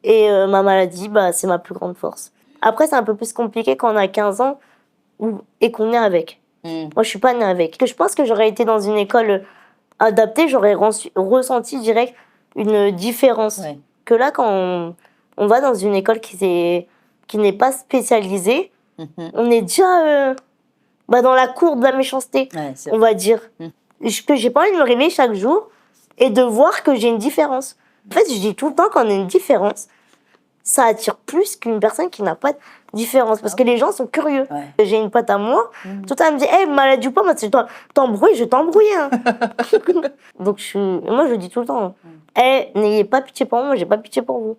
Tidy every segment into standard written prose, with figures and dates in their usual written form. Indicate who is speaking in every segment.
Speaker 1: Et ma maladie, bah, c'est ma plus grande force. Après, c'est un peu plus compliqué quand on a 15 ans et qu'on est avec. Moi, je suis pas née avec. Je pense que j'aurais été dans une école adaptée, j'aurais ressenti direct une différence.
Speaker 2: Ouais.
Speaker 1: Que là, quand on va dans une école qui n'est pas spécialisée, on est déjà dans la cour de la méchanceté, on va dire. Que j'ai pas envie de me réveiller chaque jour et de voir que j'ai une différence. En fait, je dis tout le temps qu'on a une différence, ça attire plus qu'une personne qui n'a pas de différence. Parce que les gens sont curieux.
Speaker 2: Ouais.
Speaker 1: J'ai une pote à moi, tout le temps elle me dit hey, maladie ou pas, moi, si je t'embrouille, je t'embrouille. Hein. Donc, moi, je dis tout le temps hey, n'ayez pas pitié pour moi, j'ai pas pitié pour vous.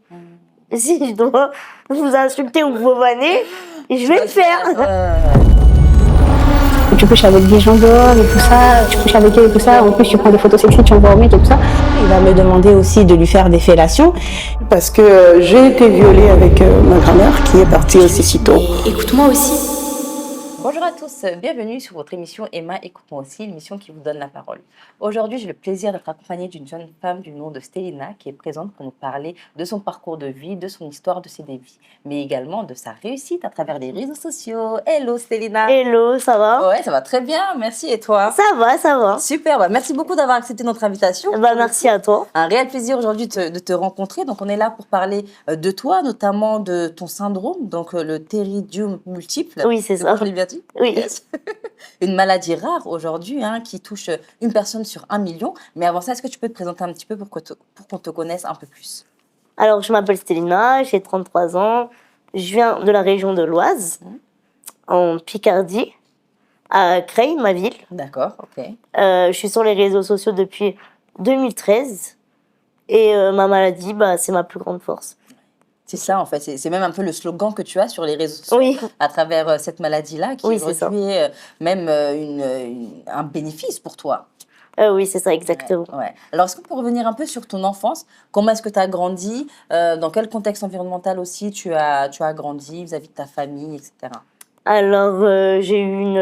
Speaker 1: Si je dois vous insulter ou vous vanner, je vais le faire.
Speaker 3: Tu couches avec des gens dehors et tout ça, tu couches avec eux et tout ça, en plus tu prends des photos sexy, tu envoies au mec et tout ça. Il va me demander aussi de lui faire des fellations.
Speaker 4: Parce que j'ai été violée avec ma grand-mère qui est partie aussi si tôt.
Speaker 3: Écoute-moi aussi.
Speaker 2: Bonjour à tous, bienvenue sur votre émission Emma Écoute-moi aussi, l'émission qui vous donne la parole. Aujourd'hui, j'ai le plaisir d'être accompagnée d'une jeune femme du nom de Stélina qui est présente pour nous parler de son parcours de vie, de son histoire, de ses défis, mais également de sa réussite à travers les réseaux sociaux. Hello Stélina.
Speaker 1: Hello, ça va?
Speaker 2: Ouais, ça va très bien, merci. Et toi?
Speaker 1: Ça va.
Speaker 2: Super, bah merci beaucoup d'avoir accepté notre invitation.
Speaker 1: Bah, merci à toi.
Speaker 2: Un réel plaisir aujourd'hui de te rencontrer. Donc, on est là pour parler de toi, notamment de ton syndrome, donc le ptérygium multiple.
Speaker 1: Oui, c'est ça.
Speaker 2: Je l'ai bien dit?
Speaker 1: Oui.
Speaker 2: Yes. Une maladie rare aujourd'hui qui touche une personne sur 1 million. Mais avant ça, est-ce que tu peux te présenter un petit peu pour qu'on te connaisse un peu plus?
Speaker 1: Alors, je m'appelle Stélina, j'ai 33 ans. Je viens de la région de l'Oise, en Picardie, à Creil, ma ville.
Speaker 2: D'accord, ok.
Speaker 1: Je suis sur les réseaux sociaux depuis 2013. Et ma maladie, bah, c'est ma plus grande force.
Speaker 2: C'est ça, en fait. C'est même un peu le slogan que tu as sur les réseaux sociaux
Speaker 1: Oui.
Speaker 2: à travers cette maladie-là, qui
Speaker 1: Oui, c'est ça.
Speaker 2: aujourd'hui est même un bénéfice pour toi.
Speaker 1: Oui, c'est ça, exactement.
Speaker 2: Ouais. Alors, est-ce qu'on peut revenir un peu sur ton enfance? Comment est-ce que tu as grandi? Dans quel contexte environnemental aussi tu as grandi vis-à-vis de ta famille, etc.
Speaker 1: Alors, j'ai eu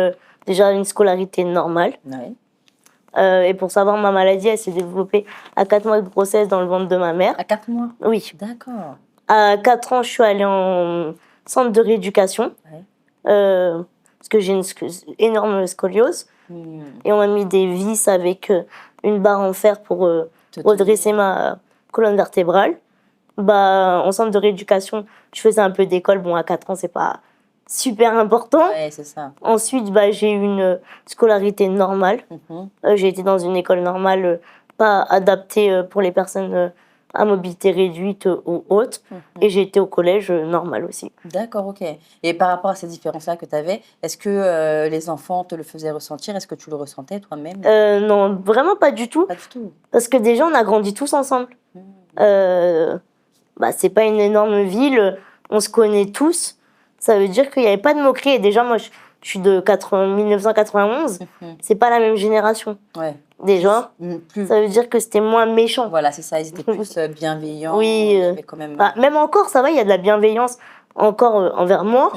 Speaker 1: déjà une scolarité normale.
Speaker 2: Ouais.
Speaker 1: Et pour savoir, ma maladie, elle s'est développée à 4 mois de grossesse dans le ventre de ma mère.
Speaker 2: À 4 mois?
Speaker 1: Oui.
Speaker 2: D'accord.
Speaker 1: À 4 ans, je suis allée en centre de rééducation.
Speaker 2: Ouais.
Speaker 1: Parce que j'ai une énorme scoliose. Et on m'a mis des vis avec une barre en fer pour redresser ma colonne vertébrale. Bah, en centre de rééducation, je faisais un peu d'école. Bon, à 4 ans, c'est pas super important.
Speaker 2: Ouais, c'est ça.
Speaker 1: Ensuite, bah, j'ai eu une scolarité normale. J'ai été dans une école normale, pas adaptée pour les personnes à mobilité réduite ou haute. Et j'ai été au collège normal aussi.
Speaker 2: D'accord, ok. Et par rapport à ces différences-là que tu avais, est-ce que les enfants te le faisaient ressentir? Est-ce que tu le ressentais toi-même?
Speaker 1: Non, vraiment pas du tout.
Speaker 2: Pas du tout.
Speaker 1: Parce que déjà, on a grandi tous ensemble. Bah, c'est pas une énorme ville, on se connaît tous. Ça veut dire qu'il n'y avait pas de moquerie. Et déjà, moi, je suis de 1991. C'est pas la même génération.
Speaker 2: Ouais.
Speaker 1: Déjà, ça veut dire que c'était moins méchant.
Speaker 2: Voilà, c'est ça, ils étaient plus bienveillants.
Speaker 1: Oui.
Speaker 2: Mais quand même...
Speaker 1: Bah, même encore, ça va, il y a de la bienveillance encore envers moi,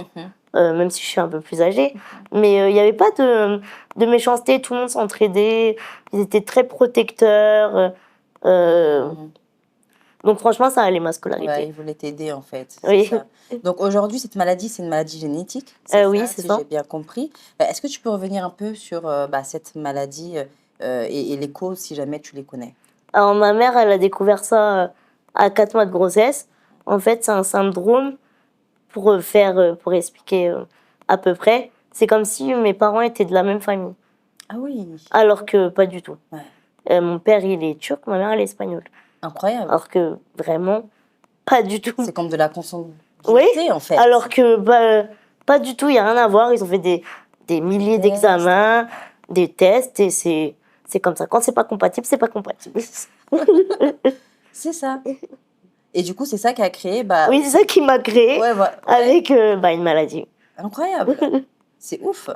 Speaker 1: même si je suis un peu plus âgée. Mais il n'y avait pas de méchanceté, tout le monde s'entraidait, ils étaient très protecteurs. Donc franchement, ça allait, ma scolarité.
Speaker 2: Ouais, ils voulaient t'aider en fait.
Speaker 1: Oui.
Speaker 2: Ça. Donc aujourd'hui, cette maladie, c'est une maladie génétique?
Speaker 1: Oui, c'est ça.
Speaker 2: Si j'ai bien compris. Est-ce que tu peux revenir un peu sur cette maladie et les causes, si jamais tu les connais?
Speaker 1: Alors ma mère, elle a découvert ça à 4 mois de grossesse. En fait, c'est un syndrome, pour expliquer à peu près. C'est comme si mes parents étaient de la même famille.
Speaker 2: Ah oui.
Speaker 1: Alors que pas du tout.
Speaker 2: Ouais.
Speaker 1: Mon père, il est turc, ma mère, elle est espagnole.
Speaker 2: Incroyable.
Speaker 1: Alors que vraiment, pas du tout.
Speaker 2: C'est comme de la consanguinité,
Speaker 1: oui,
Speaker 2: en fait.
Speaker 1: Alors que pas du tout, il n'y a rien à voir. Ils ont fait des milliers d'examens, des tests, et c'est comme ça. Quand c'est pas compatible, c'est pas compatible.
Speaker 2: C'est ça. Et du coup, c'est ça qui a créé...
Speaker 1: oui, c'est ça qui m'a créé avec une maladie.
Speaker 2: Incroyable. C'est ouf.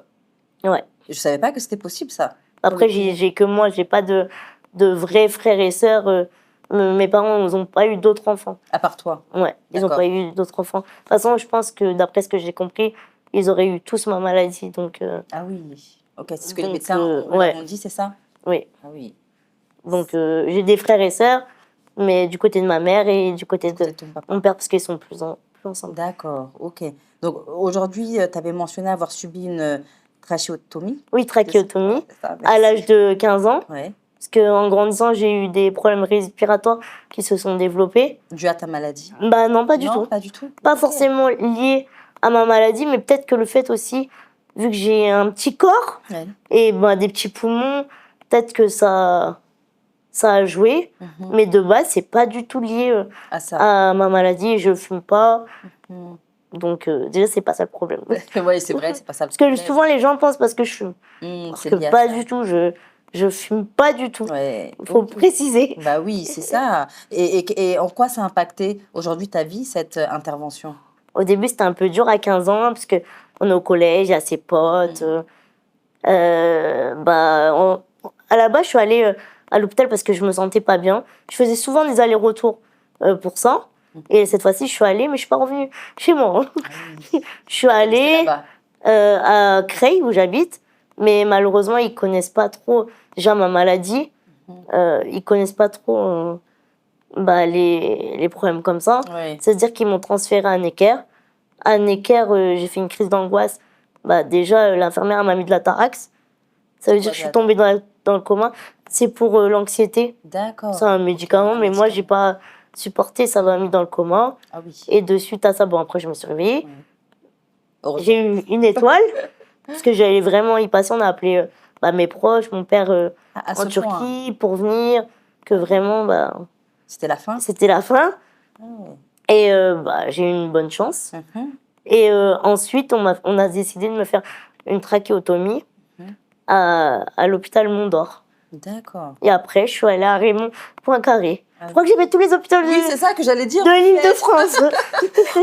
Speaker 1: Ouais.
Speaker 2: Je savais pas que c'était possible, ça.
Speaker 1: Après, j'ai que moi, j'ai pas de vrais frères et sœurs. Mes parents n'ont pas eu d'autres enfants.
Speaker 2: À part toi?
Speaker 1: Ouais, ils n'ont pas eu d'autres enfants. De toute façon, je pense que d'après ce que j'ai compris, ils auraient eu tous ma maladie. Donc,
Speaker 2: ah oui, ok, c'est ce que les médecins ont dit, c'est ça?
Speaker 1: Oui.
Speaker 2: Ah oui.
Speaker 1: Donc, j'ai des frères et sœurs, Mais du côté de ma mère et du côté de
Speaker 2: ton papa.
Speaker 1: mon père, parce qu'ils sont plus ensemble.
Speaker 2: D'accord, ok. Donc aujourd'hui, tu avais mentionné avoir subi une trachéotomie.
Speaker 1: Oui, trachéotomie,
Speaker 2: Ouais, c'est ça,
Speaker 1: à l'âge de 15 ans.
Speaker 2: Ouais.
Speaker 1: Parce qu'en grandissant, j'ai eu des problèmes respiratoires qui se sont développés.
Speaker 2: Dû à ta maladie?
Speaker 1: Bah non, pas du tout.
Speaker 2: Pas du tout.
Speaker 1: Pas
Speaker 2: Ok.
Speaker 1: forcément lié à ma maladie, mais peut-être que le fait aussi, vu que j'ai un petit corps
Speaker 2: Ouais.
Speaker 1: et bah, des petits poumons, peut-être que ça a joué. Mais de base, c'est pas du tout lié
Speaker 2: À ça.
Speaker 1: à ma maladie. Je fume pas.
Speaker 2: Mhm.
Speaker 1: Donc déjà, c'est pas ça le problème.
Speaker 2: Oui, c'est vrai, c'est pas ça le
Speaker 1: Parce que
Speaker 2: problème.
Speaker 1: souvent, les gens pensent parce que je fume. Parce
Speaker 2: C'est
Speaker 1: que
Speaker 2: lié à
Speaker 1: pas
Speaker 2: ça.
Speaker 1: du tout, je fume pas du tout.
Speaker 2: Ouais.
Speaker 1: Il faut préciser.
Speaker 2: Bah oui, c'est ça. Et en quoi ça a impacté aujourd'hui ta vie, cette intervention?
Speaker 1: Au début, c'était un peu dur à 15 ans, parce qu'on est au collège, il y a ses potes. À la base, je suis allée à l'hôpital parce que je me sentais pas bien. Je faisais souvent des allers-retours pour ça. Et cette fois-ci, je suis allée, mais je suis pas revenue chez moi. Je suis allée à Creil, où j'habite, mais malheureusement, ils connaissent pas trop déjà ma maladie. Ils connaissent pas trop les problèmes comme ça.
Speaker 2: Ouais.
Speaker 1: C'est-à-dire qu'ils m'ont transférée à Necker. À Necker, j'ai fait une crise d'angoisse. Déjà, l'infirmière m'a mis de la Tarax. Ça veut dire que je suis tombée dans le coma. C'est pour l'anxiété.
Speaker 2: D'accord.
Speaker 1: C'est un médicament, mais moi, j'ai pas supporté. Ça m'a mis dans le coma.
Speaker 2: Ah oui.
Speaker 1: Et de suite à ça, après, je me suis réveillée.
Speaker 2: Heureusement.
Speaker 1: J'ai eu une étoile. Parce que j'allais vraiment y passer. On a appelé mes proches, mon père en Turquie pour venir. Que vraiment,
Speaker 2: c'était la fin.
Speaker 1: C'était la fin. Et j'ai eu une bonne chance. Et ensuite, on a décidé de me faire une trachéotomie à l'hôpital Mont-d'Or.
Speaker 2: D'accord.
Speaker 1: Et après, je suis allée à Raymond Poincaré. Je crois que j'ai fait tous les hôpitaux
Speaker 2: c'est ça que j'allais dire.
Speaker 1: de l'Île-de-France.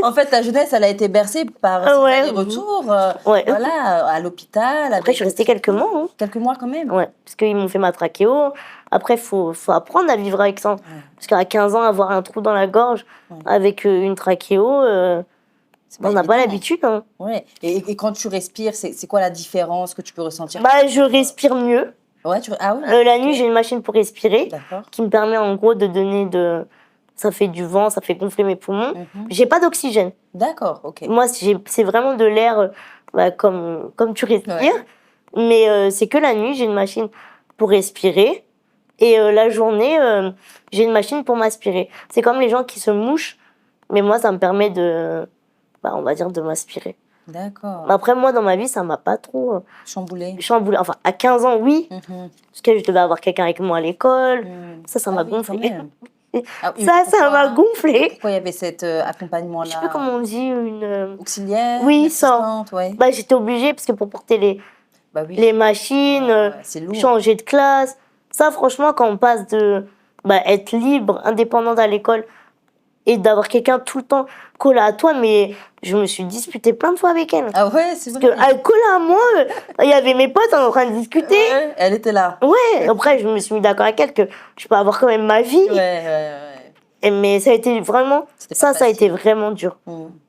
Speaker 2: En fait, ta jeunesse, elle a été bercée par ces allers-retours voilà, à l'hôpital.
Speaker 1: Après, je suis restée quelques mois. Hein.
Speaker 2: Quelques mois quand même.
Speaker 1: Ouais, parce qu'ils m'ont fait ma trachéo. Après, il faut apprendre à vivre avec ça. Parce qu'à 15 ans, avoir un trou dans la gorge avec une trachéo, on n'a pas l'habitude. Hein.
Speaker 2: Ouais. Et quand tu respires, c'est quoi la différence que tu peux ressentir?
Speaker 1: Je respire mieux.
Speaker 2: Ouais,
Speaker 1: la nuit, j'ai une machine pour respirer qui me permet en gros de donner ça fait du vent, ça fait gonfler mes poumons. J'ai pas d'oxygène.
Speaker 2: D'accord, ok.
Speaker 1: Moi, c'est vraiment de l'air comme tu respires. Mais c'est que la nuit, j'ai une machine pour respirer. Et la journée, j'ai une machine pour m'aspirer. C'est comme les gens qui se mouchent. Mais moi, ça me permet on va dire, de m'aspirer.
Speaker 2: D'accord.
Speaker 1: Après, moi, dans ma vie, ça m'a pas trop
Speaker 2: chamboulé.
Speaker 1: Enfin, à 15 ans, oui. Parce que je devais avoir quelqu'un avec moi à l'école. Ça m'a gonflé. Ça m'a gonflé.
Speaker 2: Pourquoi il y avait cet accompagnement-là?
Speaker 1: Je sais plus comment on dit, une
Speaker 2: auxiliaire.
Speaker 1: Oui, ça.
Speaker 2: Ouais.
Speaker 1: J'étais obligée parce que pour porter les machines,
Speaker 2: c'est lourd.
Speaker 1: changer de classe. Ça, franchement, quand on passe de être libre, indépendante à l'école et d'avoir quelqu'un tout le temps collé à toi, mais je me suis disputée plein de fois avec elle.
Speaker 2: Ah ouais, c'est vrai.
Speaker 1: Parce qu'elle collait à moi, il y avait mes potes en train de discuter.
Speaker 2: Ouais, elle était là.
Speaker 1: Ouais, après, je me suis mis d'accord avec elle que je peux avoir quand même ma vie. Mais ça a été vraiment, ça a été vraiment dur.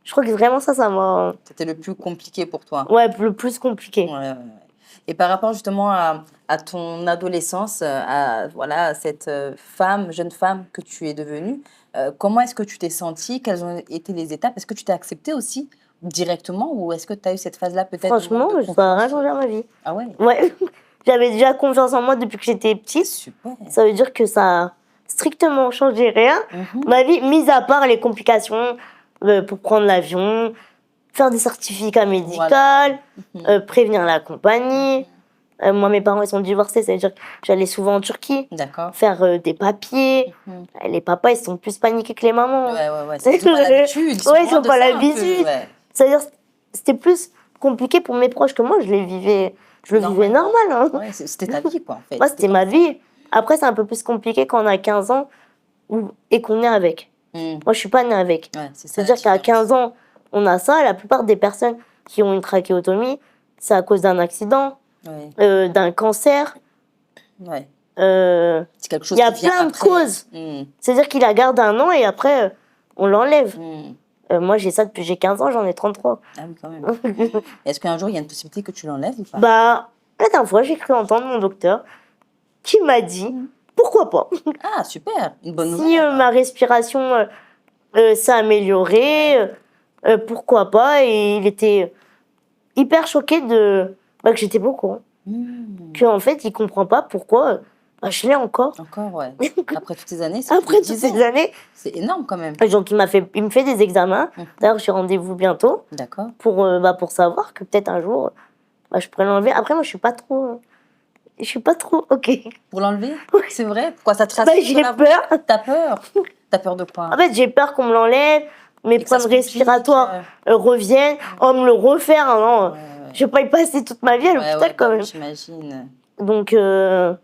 Speaker 1: Je crois que vraiment ça m'a...
Speaker 2: C'était le plus compliqué pour toi.
Speaker 1: Ouais, le plus compliqué.
Speaker 2: Ouais. Et par rapport justement à ton adolescence, à cette jeune femme que tu es devenue, comment est-ce que tu t'es sentie? Quelles ont été les étapes? Est-ce que tu t'es acceptée aussi directement ou est-ce que tu as eu cette phase-là peut-être?
Speaker 1: Franchement, ça n'a rien changé à ma vie.
Speaker 2: Ah ouais?
Speaker 1: Ouais, j'avais déjà confiance en moi depuis que j'étais petite.
Speaker 2: Super.
Speaker 1: Ça veut dire que ça a strictement changé rien. Ma vie, mis à part les complications pour prendre l'avion, faire des certificats médicaux, prévenir la compagnie. Moi, mes parents, ils sont divorcés, ça veut dire que j'allais souvent en Turquie faire des papiers. Les papas, ils sont plus paniqués que les mamans.
Speaker 2: Ouais. Ils n'ont pas l'habitude.
Speaker 1: Ils n'ont pas l'habitude. C'est-à-dire c'était plus compliqué pour mes proches que moi. Je le vivais normal. Hein.
Speaker 2: Ouais, c'était ta vie, quoi, en fait.
Speaker 1: Moi, c'était ma vie. Après, c'est un peu plus compliqué quand on a 15 ans et qu'on est avec. Moi, je ne suis pas née avec. C'est-à-dire qu'à 15 ans, on a ça. La plupart des personnes qui ont une trachéotomie, c'est à cause d'un accident, d'un cancer.
Speaker 2: C'est quelque chose
Speaker 1: il y a plein de causes. C'est-à-dire qu'il la garde 1 an et après, on l'enlève. Moi, j'ai ça depuis j'ai 15 ans, j'en ai 33.
Speaker 2: Ah oui, quand même. Est-ce qu'un jour, il y a une possibilité que tu l'enlèves ou pas?
Speaker 1: La dernière fois, j'ai cru entendre mon docteur qui m'a dit pourquoi pas?
Speaker 2: Ah, super, une bonne
Speaker 1: Si
Speaker 2: nouvelle.
Speaker 1: ma respiration s'est améliorée, pourquoi pas? Et il était hyper choqué que j'étais pas au courant. Qu'en fait, il comprend pas pourquoi je l'ai encore.
Speaker 2: Encore, ouais. Après toutes ces années, c'est
Speaker 1: Après toutes ces années.
Speaker 2: C'est énorme quand même.
Speaker 1: Donc, il me fait des examens. D'ailleurs, j'ai rendez-vous bientôt.
Speaker 2: D'accord.
Speaker 1: Pour savoir que peut-être un jour, je pourrais l'enlever. Après, moi, je suis pas trop OK.
Speaker 2: Pour l'enlever? C'est vrai? Pourquoi ça te rassure?
Speaker 1: J'ai peur.
Speaker 2: T'as peur? T'as peur de quoi?
Speaker 1: En fait, j'ai peur qu'on me l'enlève, mes problèmes respiratoires reviennent, on me le refaire. Non, je vais pas y passer toute ma vie à l'hôpital quand même.
Speaker 2: J'imagine.
Speaker 1: Donc, je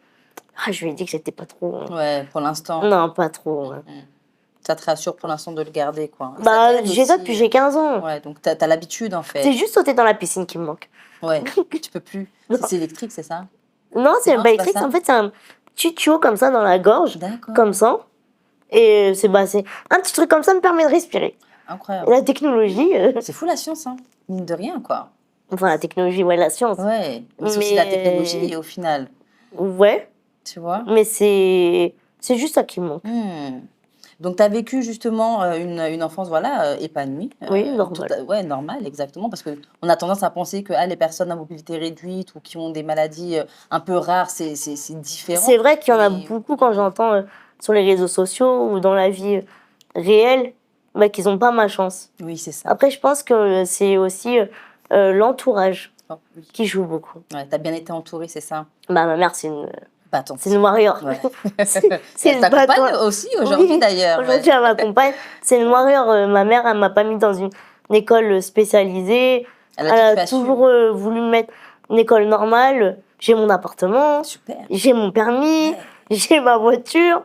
Speaker 1: lui ai dit que c'était pas trop.
Speaker 2: Ouais, pour l'instant.
Speaker 1: Non, pas trop. Ouais.
Speaker 2: Ça te rassure pour l'instant de le garder, quoi.
Speaker 1: J'ai ça depuis j'ai 15 ans.
Speaker 2: Ouais, donc t'as l'habitude en fait.
Speaker 1: C'est juste sauter dans la piscine qui me manque.
Speaker 2: Ouais, tu peux plus. C'est électrique, c'est ça?
Speaker 1: Non, c'est pas électrique. En fait, c'est un petit tuyau comme ça dans la gorge.
Speaker 2: D'accord.
Speaker 1: Comme ça. Et c'est un petit truc comme ça me permet de respirer.
Speaker 2: Incroyable.
Speaker 1: Et la technologie.
Speaker 2: C'est fou la science, hein. Mine de rien, quoi.
Speaker 1: Enfin, la technologie, ouais, la science.
Speaker 2: Ouais, mais c'est aussi la technologie au final.
Speaker 1: Ouais.
Speaker 2: Tu vois?
Speaker 1: Mais c'est juste ça qui me manque.
Speaker 2: Donc, tu as vécu justement une enfance épanouie.
Speaker 1: Oui, normale.
Speaker 2: Ouais, normale, exactement. Parce qu'on a tendance à penser que les personnes à mobilité réduite ou qui ont des maladies un peu rares, c'est différent.
Speaker 1: C'est vrai qu'il y en a beaucoup quand j'entends sur les réseaux sociaux ou dans la vie réelle qu'ils n'ont pas ma chance.
Speaker 2: Oui, c'est ça.
Speaker 1: Après, je pense que c'est aussi l'entourage qui joue beaucoup.
Speaker 2: Ouais, tu as bien été entourée, c'est ça?
Speaker 1: Ma mère, c'est une...
Speaker 2: Bâton.
Speaker 1: C'est une warrior.
Speaker 2: Ouais.
Speaker 1: C'est une
Speaker 2: bâton aussi aujourd'hui d'ailleurs.
Speaker 1: Aujourd'hui, elle m'accompagne. C'est une warrior. Ma mère, elle m'a pas mis dans une école spécialisée. Elle a toujours voulu me mettre une école normale. J'ai mon appartement.
Speaker 2: Super.
Speaker 1: J'ai mon permis. Ouais. J'ai ma voiture.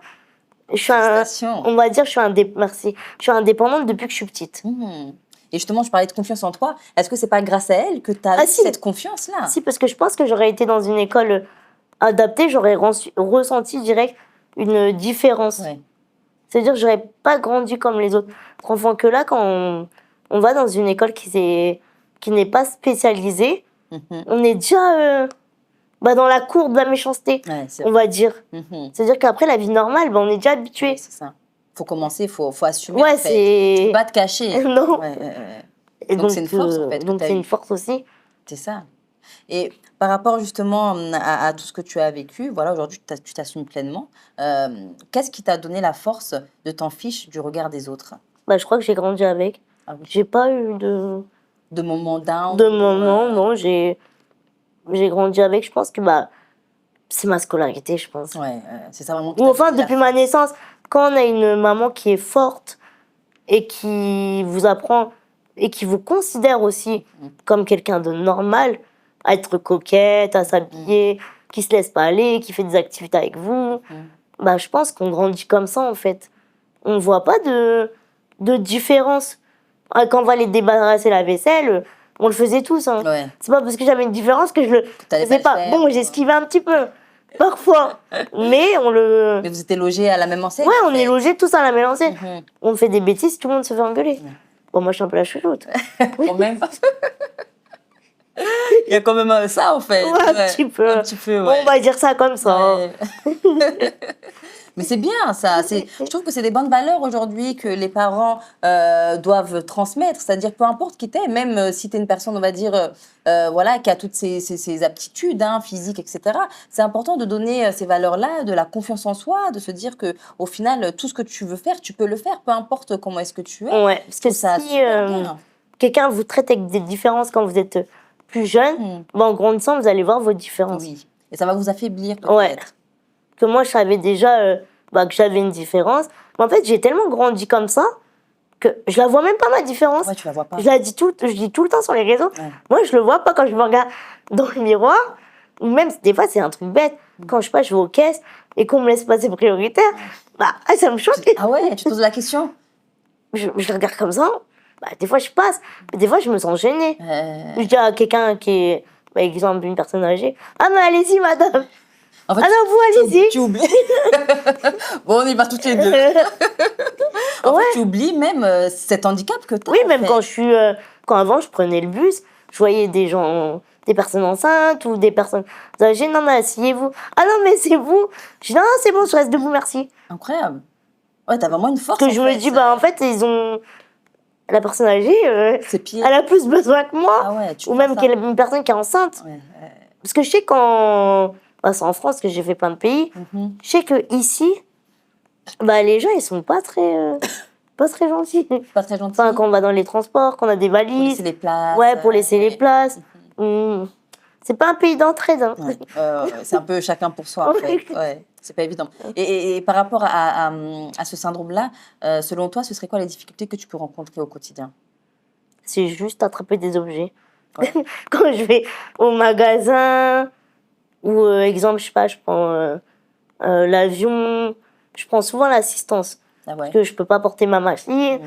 Speaker 1: On va dire, merci. Je suis indépendante depuis que je suis petite.
Speaker 2: Et justement, je parlais de confiance en toi. Est-ce que c'est pas grâce à elle que tu as cette confiance-là?
Speaker 1: Si, parce que je pense que j'aurais été dans une école adaptée, j'aurais ressenti direct une différence. Ouais. C'est-à-dire que j'aurais pas grandi comme les autres enfants. Que là, quand on va dans une école qui n'est pas spécialisée, on est déjà dans la cour de la méchanceté, on va dire. C'est-à-dire qu'après, la vie normale, on est déjà habitué.
Speaker 2: Oui, c'est ça. Faut commencer, faut assumer.
Speaker 1: Ouais,
Speaker 2: en fait. Tu peux pas te cacher.
Speaker 1: Non.
Speaker 2: Et donc, c'est une force, en fait.
Speaker 1: Donc, c'est une force aussi.
Speaker 2: C'est ça. Et par rapport justement à tout ce que tu as vécu, voilà, aujourd'hui, tu t'assumes pleinement. Qu'est-ce qui t'a donné la force de t'en fiche du regard des autres?
Speaker 1: Je crois que j'ai grandi avec. Ah oui. J'ai pas eu
Speaker 2: de moments down.
Speaker 1: De moments, non. J'ai grandi avec. Je pense que c'est ma scolarité, je pense.
Speaker 2: Ouais, c'est ça vraiment.
Speaker 1: Ou enfin, depuis ma naissance, quand on a une maman qui est forte et qui vous apprend et qui vous considère aussi comme quelqu'un de normal, à être coquette, à s'habiller, qui se laisse pas aller, qui fait des activités avec vous, je pense qu'on grandit comme ça en fait. On voit pas de différence. Quand on va aller débarrasser la vaisselle, on le faisait tous. Hein. Ouais. C'est pas parce que j'avais une différence que je le faisais pas. Bon, j'esquivais un petit peu, parfois. Mais
Speaker 2: vous étiez logés à la même enseigne?
Speaker 1: Ouais, on est logés tous à la même enseigne. On fait des bêtises, tout le monde se fait engueuler. Bon, moi je suis un peu la chouchoute.
Speaker 2: Quand même. Il y a quand même ça, en fait.
Speaker 1: Ouais, un petit peu.
Speaker 2: Ouais.
Speaker 1: On va dire ça comme ça. Ouais.
Speaker 2: Mais c'est bien, ça. Je trouve que c'est des bonnes valeurs aujourd'hui que les parents doivent transmettre. C'est-à-dire, peu importe qui t'es, même si t'es une personne, on va dire, qui a toutes ces aptitudes physiques, etc. C'est important de donner ces valeurs-là, de la confiance en soi, de se dire qu'au final, tout ce que tu veux faire, tu peux le faire, peu importe comment est-ce que tu es.
Speaker 1: Ouais, parce que si quelqu'un vous traite avec des différences quand vous êtes plus jeune, en grandissant, vous allez voir vos différences.
Speaker 2: Oui, et ça va vous affaiblir peut-être.
Speaker 1: Ouais. Que moi, je savais déjà que j'avais une différence. Mais en fait, j'ai tellement grandi comme ça que je la vois même pas, ma différence.
Speaker 2: Ouais, tu la vois pas.
Speaker 1: Je dis tout le temps sur les réseaux. Ouais. Moi, je le vois pas quand je me regarde dans le miroir. Ou même, des fois, c'est un truc bête. Quand je vais aux caisses et qu'on me laisse passer prioritaire, ça me choque.
Speaker 2: Ah ouais, tu te poses la question?
Speaker 1: Je regarde comme ça. Des fois, je passe. Mais des fois, je me sens gênée. Je dis à quelqu'un qui est, par exemple, une personne âgée, « Ah, mais allez-y, madame !» En fait, vous, allez-y.
Speaker 2: Tu oublies. Bon, on y va toutes les deux. En fait, tu oublies même cet handicap que tu as.
Speaker 1: Oui, même quand avant, je prenais le bus, je voyais des gens des personnes enceintes ou des personnes âgées. Non, mais asseyez-vous. Ah non, mais c'est vous. Je dis non, c'est bon, je reste debout, merci.
Speaker 2: Incroyable. Ouais, t'as vraiment une force.
Speaker 1: Parce que je me dis, bah en fait, la personne âgée,
Speaker 2: c'est pire.
Speaker 1: Elle a plus besoin que moi.
Speaker 2: Ah ouais,
Speaker 1: ou même une personne qui est enceinte.
Speaker 2: Ouais.
Speaker 1: Parce que je sais bah, c'est en France que j'ai fait plein de pays. Je sais qu'ici, bah, les gens, ils sont pas très gentils.
Speaker 2: Pas très gentils.
Speaker 1: Enfin, quand on va dans les transports, qu'on a des valises. Pour
Speaker 2: laisser les places.
Speaker 1: Ouais, pour laisser les places. C'est pas un pays d'entraide. Hein.
Speaker 2: Ouais. C'est un peu chacun pour soi, en fait. Ouais. C'est pas évident. Et par rapport à ce syndrome-là, selon toi, ce serait quoi les difficultés que tu peux rencontrer au quotidien?
Speaker 1: C'est juste attraper des objets. Ouais. Quand je vais au magasin, ou exemple, je sais pas, je prends l'avion, je prends souvent l'assistance.
Speaker 2: Ah ouais.
Speaker 1: Parce que je peux pas porter ma machine,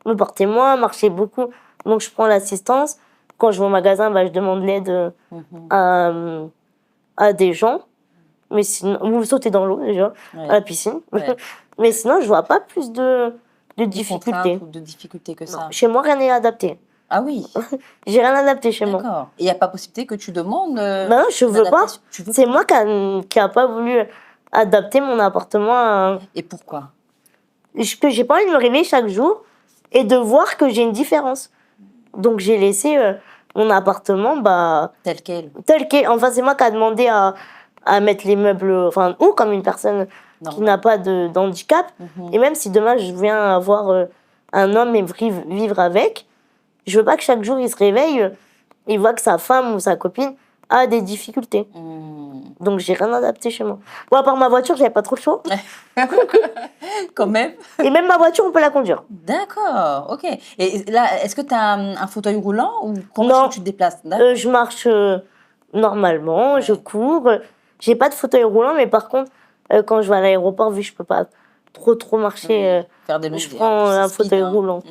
Speaker 1: me porter moi, marcher beaucoup. Donc je prends l'assistance. Quand je vais au magasin, bah, je demande l'aide à des gens. Mais sinon, ou sauter dans l'eau déjà, à la piscine.
Speaker 2: Ouais.
Speaker 1: Mais sinon, je vois pas plus de difficultés.
Speaker 2: Ou de difficultés que ça.
Speaker 1: Non, chez moi, rien n'est adapté.
Speaker 2: Ah oui.
Speaker 1: J'ai rien adapté chez moi.
Speaker 2: D'accord. Et il n'y a pas possibilité que tu demandes
Speaker 1: non, je veux pas. C'est moi qui a pas voulu adapter mon appartement.
Speaker 2: Et pourquoi?
Speaker 1: Que j'ai pas envie de me réveiller chaque jour et de voir que j'ai une différence. Donc j'ai laissé mon appartement
Speaker 2: tel quel.
Speaker 1: Enfin, c'est moi qui a demandé à mettre les meubles, enfin, ou comme une personne qui n'a pas d'handicap. Et même si demain je viens avoir un homme et vivre avec, je veux pas que chaque jour il se réveille, il voit que sa femme ou sa copine a des difficultés. Donc j'ai rien adapté chez moi. Bon, à part ma voiture, j'avais pas trop le choix.
Speaker 2: Quand même.
Speaker 1: Et même ma voiture, on peut la conduire.
Speaker 2: D'accord, ok. Et là, est-ce que tu as un fauteuil roulant ou comment est-ce que tu te déplaces?
Speaker 1: Je marche normalement, je cours. J'ai pas de fauteuil roulant, mais par contre, quand je vais à l'aéroport, vu que je peux pas trop marcher,
Speaker 2: faire des
Speaker 1: je prends un fauteuil roulant.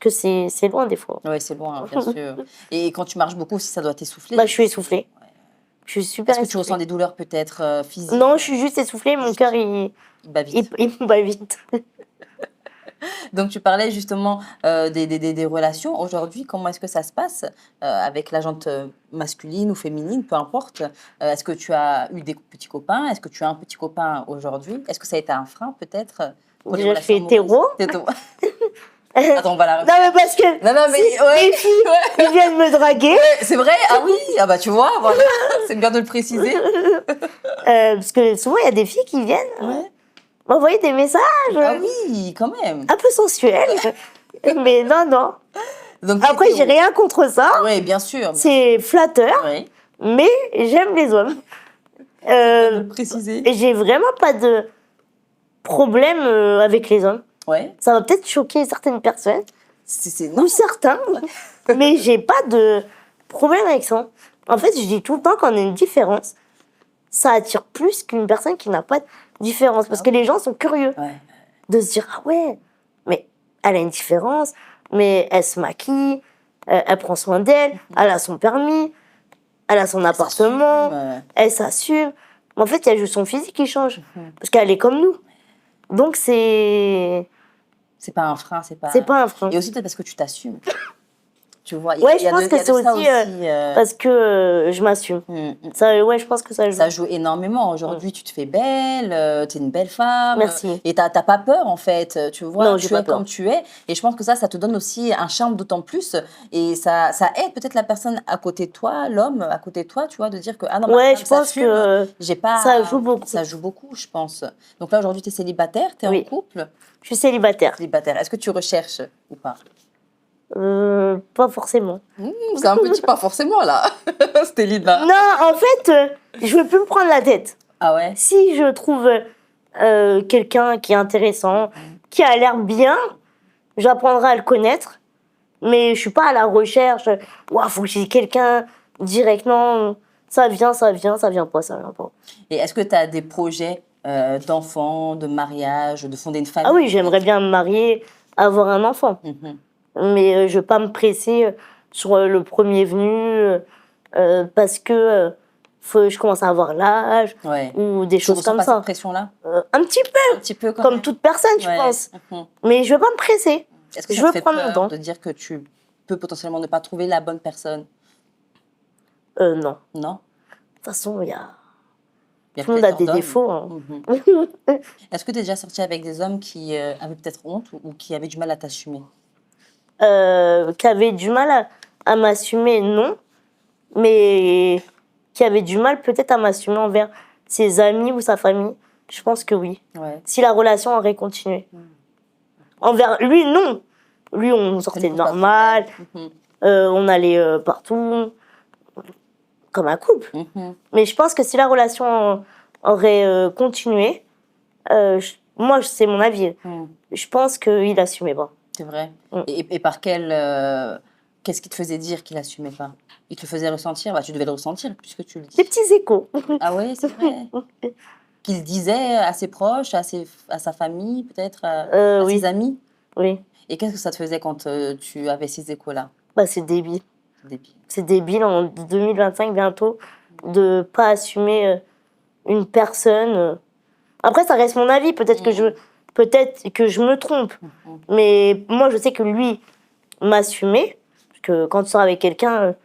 Speaker 1: Parce que c'est loin des fois.
Speaker 2: Oui, c'est loin, bien sûr. Et quand tu marches beaucoup, si ça doit t'essouffler.
Speaker 1: Bah, je suis essoufflée. Ouais. Je suis super essoufflée.
Speaker 2: Est-ce que tu ressens des douleurs peut-être physiques?
Speaker 1: Non, je suis juste essoufflée. Mon cœur, il
Speaker 2: bat vite.
Speaker 1: Il bat vite.
Speaker 2: Donc, tu parlais justement des relations. Aujourd'hui, comment est-ce que ça se passe avec la jante masculine ou féminine, peu importe. Est-ce que tu as eu des petits copains? Est-ce que tu as un petit copain aujourd'hui? Est-ce que ça a été un frein peut-être?
Speaker 1: Je suis hétéro.
Speaker 2: Attends, on va la
Speaker 1: refaire. Non, mais parce que les filles, ils viennent me draguer.
Speaker 2: Ouais, c'est vrai? Ah oui? Ah bah tu vois, voilà. C'est bien de le préciser.
Speaker 1: Parce que souvent, il y a des filles qui viennent m'envoyer des messages.
Speaker 2: Ah oui, quand même.
Speaker 1: Un peu sensuels. Mais non.
Speaker 2: Donc,
Speaker 1: après, j'ai rien contre ça.
Speaker 2: Oui, bien sûr.
Speaker 1: C'est flatteur.
Speaker 2: Oui.
Speaker 1: Mais j'aime les hommes.
Speaker 2: De le préciser.
Speaker 1: Et j'ai vraiment pas de problème avec les hommes.
Speaker 2: Ouais.
Speaker 1: Ça va peut-être choquer certaines personnes.
Speaker 2: Ou
Speaker 1: certains. Mais j'ai pas de problème avec ça. En fait, je dis tout le temps qu'on a une différence. Ça attire plus qu'une personne qui n'a pas de différence. Parce que les gens sont curieux.
Speaker 2: Ouais.
Speaker 1: De se dire, ah ouais, mais elle a une différence, mais elle se maquille, elle prend soin d'elle, elle a son permis, elle a son appartement, elle s'assume. Mais en fait, il y a juste son physique qui change. Parce qu'elle est comme nous. Donc c'est
Speaker 2: pas un frein, c'est
Speaker 1: pas un frein.
Speaker 2: Et aussi peut-être parce que tu t'assumes. Tu vois,
Speaker 1: je pense que c'est aussi parce que je m'assume. Ça, je pense que ça joue.
Speaker 2: Ça joue énormément. Aujourd'hui, tu te fais belle, tu es une belle femme.
Speaker 1: Merci.
Speaker 2: Et t'as pas peur, en fait. Tu vois,
Speaker 1: non,
Speaker 2: tu es comme tu es. Et je pense que ça te donne aussi un charme d'autant plus. Et ça aide peut-être la personne à côté de toi, l'homme à côté de toi, tu vois, de dire que ah non,
Speaker 1: je pense que ça joue beaucoup.
Speaker 2: Ça joue beaucoup, je pense. Donc là, aujourd'hui, tu es célibataire, tu es en couple?
Speaker 1: Je suis célibataire.
Speaker 2: Est-ce que tu recherches ou pas?
Speaker 1: Pas forcément.
Speaker 2: C'est un petit pas forcément là. C'était là.
Speaker 1: Non, en fait, je veux plus me prendre la tête.
Speaker 2: Ah ouais?
Speaker 1: Si je trouve quelqu'un qui est intéressant, qui a l'air bien, j'apprendrai à le connaître. Mais je suis pas à la recherche. Faut que j'ai quelqu'un directement. Ça vient pas.
Speaker 2: Et est-ce que tu as des projets d'enfants, de mariage, de fonder une famille?
Speaker 1: Ah oui, j'aimerais bien me marier, avoir un enfant. Mais je ne vais pas me presser sur le premier venu parce que je commence à avoir l'âge ou des choses comme ça. Tu
Speaker 2: ressens pas cette pression-là?
Speaker 1: Un petit peu.
Speaker 2: Un petit peu quand
Speaker 1: comme
Speaker 2: même.
Speaker 1: Toute personne, je pense. Mais je ne vais pas me presser.
Speaker 2: Est-ce que ça te fait peur de dire que tu peux potentiellement ne pas trouver la bonne personne?
Speaker 1: Non.
Speaker 2: Non.
Speaker 1: De toute façon,
Speaker 2: Il y a
Speaker 1: tout le monde a
Speaker 2: plusieurs
Speaker 1: des
Speaker 2: hommes.
Speaker 1: défauts. Hein.
Speaker 2: Est-ce que tu es déjà sortie avec des hommes qui avaient peut-être honte ou qui avaient du mal à t'assumer?
Speaker 1: Qui avait du mal à m'assumer, non. Mais qui avait du mal peut-être à m'assumer envers ses amis ou sa famille. Je pense que oui.
Speaker 2: Ouais.
Speaker 1: Si la relation aurait continué. Envers lui, non. Lui, on sortait normal. On allait partout. Comme un couple. Mais je pense que si la relation aurait continué, moi, c'est mon avis. Je pense qu'il assumait pas.
Speaker 2: C'est vrai. Et par qu'est-ce qui te faisait dire qu'il assumait pas? Il te le faisait ressentir? Bah, tu devais le ressentir puisque tu le dis.
Speaker 1: Des petits échos.
Speaker 2: Ah oui, c'est vrai. Qu'il disait à ses proches, à sa famille, peut-être, à
Speaker 1: oui.
Speaker 2: ses amis?
Speaker 1: Oui.
Speaker 2: Et qu'est-ce que ça te faisait quand tu avais ces échos-là?
Speaker 1: Bah, c'est débile.
Speaker 2: C'est débile.
Speaker 1: C'est débile en 2025 bientôt de pas assumer une personne. Après, ça reste mon avis. Peut-être que je me trompe. Mais moi, je sais que lui m'assumait. Parce que quand tu sors avec quelqu'un,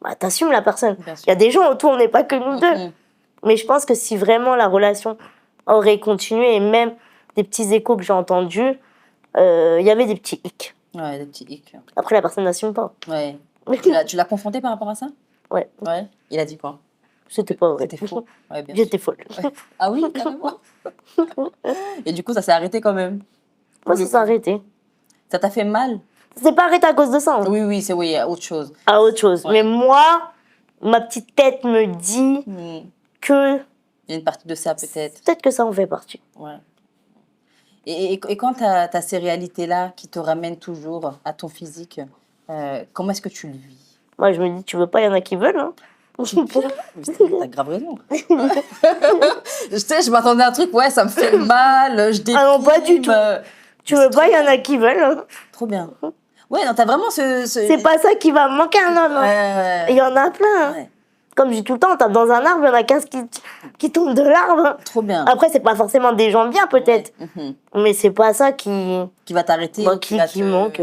Speaker 1: bah, t'assumes la personne. Il y a des gens autour, on n'est pas que nous deux. Mais je pense que si vraiment la relation aurait continué, et même des petits échos que j'ai entendus, il y avait des petits hicks.
Speaker 2: Ouais, des petits hicks.
Speaker 1: Après, la personne n'assume pas.
Speaker 2: Ouais. Tu l'as confronté par rapport à ça?
Speaker 1: Ouais.
Speaker 2: Ouais. Il a dit quoi?
Speaker 1: C'était pas vrai.
Speaker 2: C'était faux. Ouais, bien
Speaker 1: J'étais folle.
Speaker 2: Ouais. Ah oui, carrément. Et du coup, ça s'est arrêté quand même.
Speaker 1: Moi, ça s'est arrêté.
Speaker 2: Ça t'a fait mal?
Speaker 1: Ça s'est pas arrêté à cause de ça. Hein.
Speaker 2: Oui, c'est autre chose.
Speaker 1: À autre chose. Ouais. Mais moi, ma petite tête me dit que...
Speaker 2: Il y a une partie de ça, peut-être.
Speaker 1: Peut-être que ça en fait partie.
Speaker 2: Ouais. Et quand tu as ces réalités-là qui te ramènent toujours à ton physique, comment est-ce que tu le vis?
Speaker 1: Moi, je me dis, tu veux pas, il y en a qui veulent. Hein.
Speaker 2: T'as grave raison. Je m'attendais à un truc, ouais, ça me fait mal, je déprime.
Speaker 1: Ah non, pas du tout. Tu veux pas, il y en a qui veulent. Hein.
Speaker 2: Trop bien. Ouais, non, t'as vraiment
Speaker 1: C'est pas ça qui va me manquer un homme. Hein. Il y en a plein. Hein. Ouais. Comme je dis tout le temps, on tape dans un arbre, il y en a 15 qui tombent de l'arbre. Hein.
Speaker 2: Trop bien.
Speaker 1: Après, c'est pas forcément des gens bien, peut-être. Ouais. Mais c'est pas ça qui
Speaker 2: va t'arrêter.
Speaker 1: Bah, qui manque.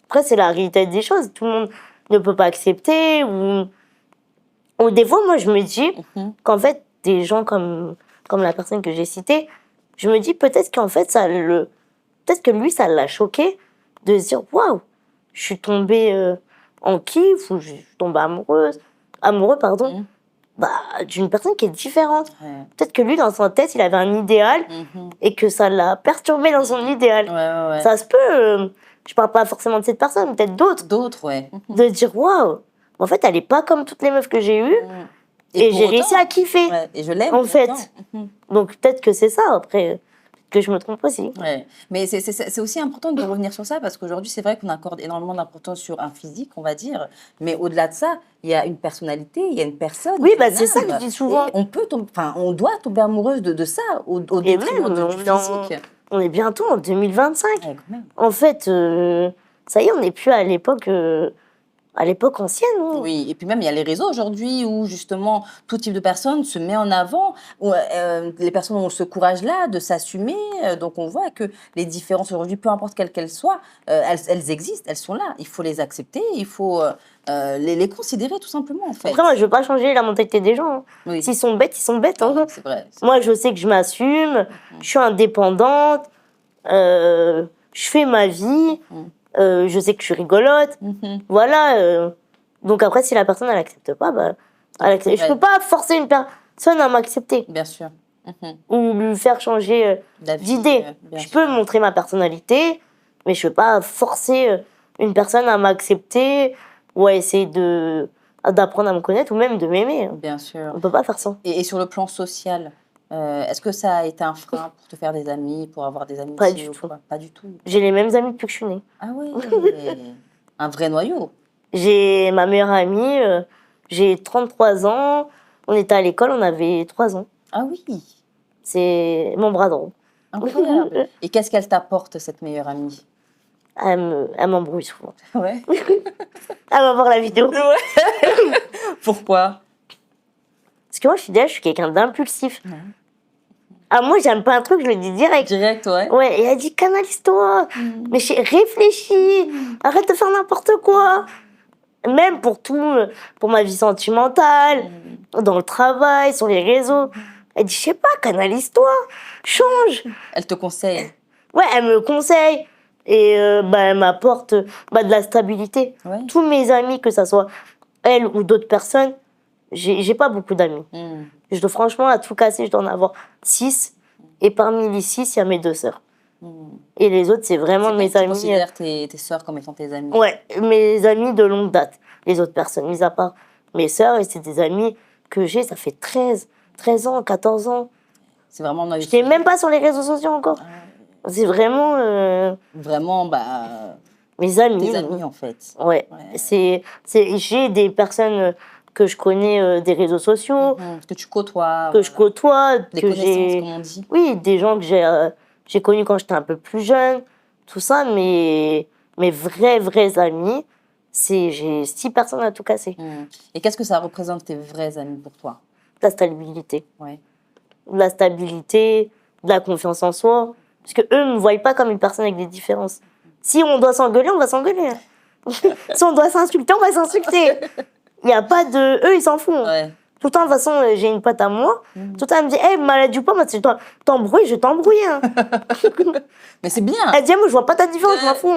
Speaker 1: Après, c'est la réalité des choses. Tout le monde ne peut pas accepter. Ou des fois, moi, je me dis qu'en fait, des gens comme la personne que j'ai citée, je me dis peut-être qu'en fait, peut-être que lui, ça l'a choqué de se dire waouh, je suis tombée en kiff ou je suis tombée amoureux, bah, d'une personne qui est différente. Ouais. Peut-être que lui, dans sa tête, il avait un idéal et que ça l'a perturbé dans son idéal. Ouais. Ça se peut, je parle pas forcément de cette personne, peut-être d'autres.
Speaker 2: D'autres, ouais.
Speaker 1: De dire waouh, en fait, elle est pas comme toutes les meufs que j'ai eues. Et j'ai réussi à kiffer.
Speaker 2: Ouais, et je l'aime.
Speaker 1: En fait. Donc peut-être que c'est ça, après, que je me trompe aussi.
Speaker 2: Ouais. Mais c'est aussi important de revenir sur ça, parce qu'aujourd'hui, c'est vrai qu'on accorde énormément d'importance sur un physique, on va dire. Mais au-delà de ça, il y a une personnalité, il y a une personne.
Speaker 1: Oui, bah, c'est ça que je dis souvent.
Speaker 2: Et on doit tomber amoureuse de ça, au détriment du physique.
Speaker 1: On est bientôt en 2025.
Speaker 2: Ouais, quand même.
Speaker 1: En fait, ça y est, on n'est plus à l'époque ancienne. Hein.
Speaker 2: Oui, et puis même, il y a les réseaux aujourd'hui où, justement, tout type de personnes se met en avant, où les personnes ont ce courage-là de s'assumer. Donc, on voit que les différences aujourd'hui, peu importe quelles qu'elles soient, elles existent, elles sont là. Il faut les accepter, il faut les considérer, tout simplement, en fait.
Speaker 1: Après, moi, je ne veux pas changer la mentalité des gens. Hein. Oui. S'ils sont bêtes, ils sont bêtes. Hein.
Speaker 2: C'est vrai.
Speaker 1: Moi, je sais que je m'assume, je suis indépendante, je fais ma vie. Je sais que je suis rigolote, voilà. Donc après, si la personne, elle accepte pas, bah, je peux pas forcer une personne à m'accepter.
Speaker 2: Bien sûr.
Speaker 1: Ou lui faire changer d'idée. Je peux montrer ma personnalité, mais je peux pas forcer une personne à m'accepter ou à essayer d'apprendre à me connaître ou même de m'aimer.
Speaker 2: Bien sûr.
Speaker 1: On peut pas faire ça.
Speaker 2: Et sur le plan social, est-ce que ça a été un frein pour te faire des amis, pour avoir des amis?
Speaker 1: Pas du tout.
Speaker 2: Pas du tout.
Speaker 1: J'ai les mêmes amis depuis que je suis née.
Speaker 2: Ah oui. Un vrai noyau.
Speaker 1: J'ai ma meilleure amie, j'ai 33 ans, on était à l'école, on avait 3 ans.
Speaker 2: Ah oui.
Speaker 1: C'est mon bras droit.
Speaker 2: Incroyable. Et qu'est-ce qu'elle t'apporte, cette meilleure amie?
Speaker 1: Elle m'embrouille souvent.
Speaker 2: Ouais.
Speaker 1: Elle va voir la vidéo.
Speaker 2: Ouais. Pourquoi?
Speaker 1: Parce que moi, je suis quelqu'un d'impulsif. Ah, moi, j'aime pas un truc, je le dis direct.
Speaker 2: Direct, ouais.
Speaker 1: Ouais, et elle dit, canalise-toi. Mais réfléchis. Arrête de faire n'importe quoi. Même pour tout, pour ma vie sentimentale, dans le travail, sur les réseaux. Elle dit, je sais pas, canalise-toi, change.
Speaker 2: Elle te conseille.
Speaker 1: Ouais, elle me conseille. Et elle m'apporte de la stabilité.
Speaker 2: Ouais.
Speaker 1: Tous mes amis, que ce soit elle ou d'autres personnes, j'ai pas beaucoup d'amis. Franchement, à tout casser, je dois en avoir 6. Et parmi les 6, il y a mes 2 sœurs. Et les autres, c'est vraiment mes amis.
Speaker 2: Tu considères tes sœurs comme étant tes amis?
Speaker 1: Ouais, mes amis de longue date. Les autres personnes, mis à part mes sœurs, et c'est des amis que j'ai, ça fait 13 ans, 14 ans.
Speaker 2: C'est vraiment...
Speaker 1: Je n'étais même pas sur les réseaux sociaux encore. C'est vraiment...
Speaker 2: Vraiment,
Speaker 1: mes amis.
Speaker 2: Tes amis, en fait.
Speaker 1: Ouais. J'ai des personnes que je connais des réseaux sociaux.
Speaker 2: Que tu côtoies.
Speaker 1: Que je côtoie.
Speaker 2: Des connaissances, comme on dit.
Speaker 1: Oui, des gens que j'ai connus quand j'étais un peu plus jeune. Tout ça, mais mes vrais amis, j'ai 6 personnes à tout casser.
Speaker 2: Et qu'est-ce que ça représente, tes vrais amis, pour toi?
Speaker 1: La stabilité.
Speaker 2: Ouais.
Speaker 1: La stabilité, de la confiance en soi. Parce qu'eux ne me voient pas comme une personne avec des différences. Si on doit s'engueuler, on va s'engueuler. Si on doit s'insulter, on va s'insulter. Il n'y a pas de... Eux, ils s'en foutent.
Speaker 2: Ouais.
Speaker 1: Tout le temps, de toute façon, j'ai une pote à moi. Tout le temps, elle me dit, hey, malade ou pas, moi, si je t'embrouille, je t'embrouille. Hein.
Speaker 2: Mais c'est bien.
Speaker 1: Elle dit, moi, je vois pas ta différence, je m'en fous.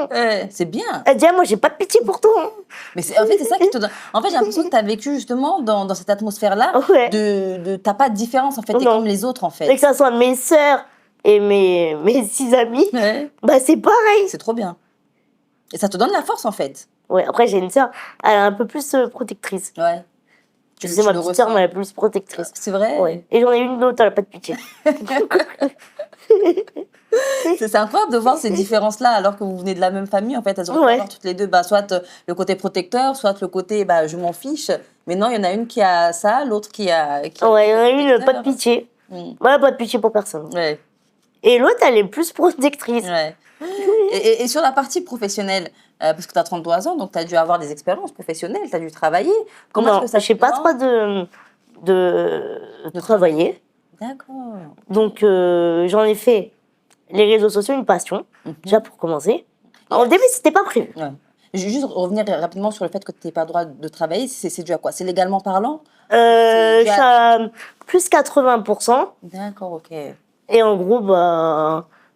Speaker 2: C'est bien.
Speaker 1: Elle dit, moi, j'ai pas de pitié pour toi. Hein.
Speaker 2: Mais en fait, c'est ça qui te donne... En fait, j'ai l'impression que tu as vécu, justement, dans cette atmosphère-là, t'as pas de différence, en fait. T'es comme les autres, en fait.
Speaker 1: Et que ça soit mes sœurs et mes 6 amis, c'est pareil.
Speaker 2: C'est trop bien. Et ça te donne la force, en fait.
Speaker 1: Ouais, après, j'ai une sœur, elle est un peu plus protectrice.
Speaker 2: Ouais.
Speaker 1: Tu sais, ma petite sœur, mais elle est plus protectrice.
Speaker 2: C'est vrai?
Speaker 1: Ouais. Et j'en ai une autre, elle n'a pas de pitié.
Speaker 2: C'est incroyable de voir ces différences-là, alors que vous venez de la même famille, en fait. Elles auraient pu avoir toutes les deux, soit le côté protecteur, soit le côté, je m'en fiche. Mais non, il y en a une qui a ça, l'autre qui a...
Speaker 1: Ouais, il y en a une, pas de pitié. Moi, pas de pitié pour personne.
Speaker 2: Ouais.
Speaker 1: Et l'autre, elle est plus protectrice.
Speaker 2: Ouais. Et sur la partie professionnelle, parce que tu as 33 ans, donc tu as dû avoir des expériences professionnelles, tu as dû travailler. Comment est-ce que ça
Speaker 1: je n'ai pas trop de travailler.
Speaker 2: D'accord.
Speaker 1: Donc, j'en ai fait les réseaux sociaux une passion, déjà pour commencer. Au début, c'était pas prévu.
Speaker 2: Ouais. Je vais juste revenir rapidement sur le fait que tu n'es pas le droit de travailler. C'est dû à quoi? C'est légalement parlant?
Speaker 1: Ça, plus 80%.
Speaker 2: D'accord, ok.
Speaker 1: Et en gros,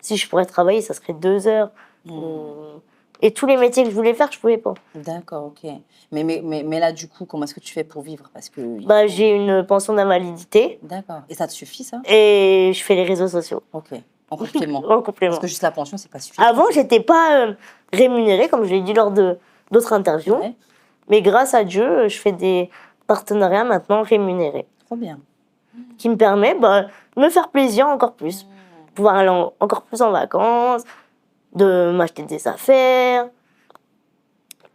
Speaker 1: si je pourrais travailler, ça serait 2 heures. Et tous les métiers que je voulais faire, je pouvais pas.
Speaker 2: D'accord, ok. Mais là, du coup, comment est-ce que tu fais pour vivre? Parce que...
Speaker 1: j'ai une pension d'invalidité.
Speaker 2: D'accord. Et ça te suffit, ça?
Speaker 1: Et je fais les réseaux sociaux.
Speaker 2: Ok. En complément.
Speaker 1: En complément.
Speaker 2: Parce que juste la pension, c'est pas suffisant.
Speaker 1: Avant, j'étais pas rémunérée, comme je l'ai dit lors d'autres interviews. Ouais. Mais grâce à Dieu, je fais des partenariats maintenant rémunérés.
Speaker 2: Trop bien.
Speaker 1: Qui me permet de me faire plaisir encore plus. Pouvoir aller encore plus en vacances, de m'acheter des affaires,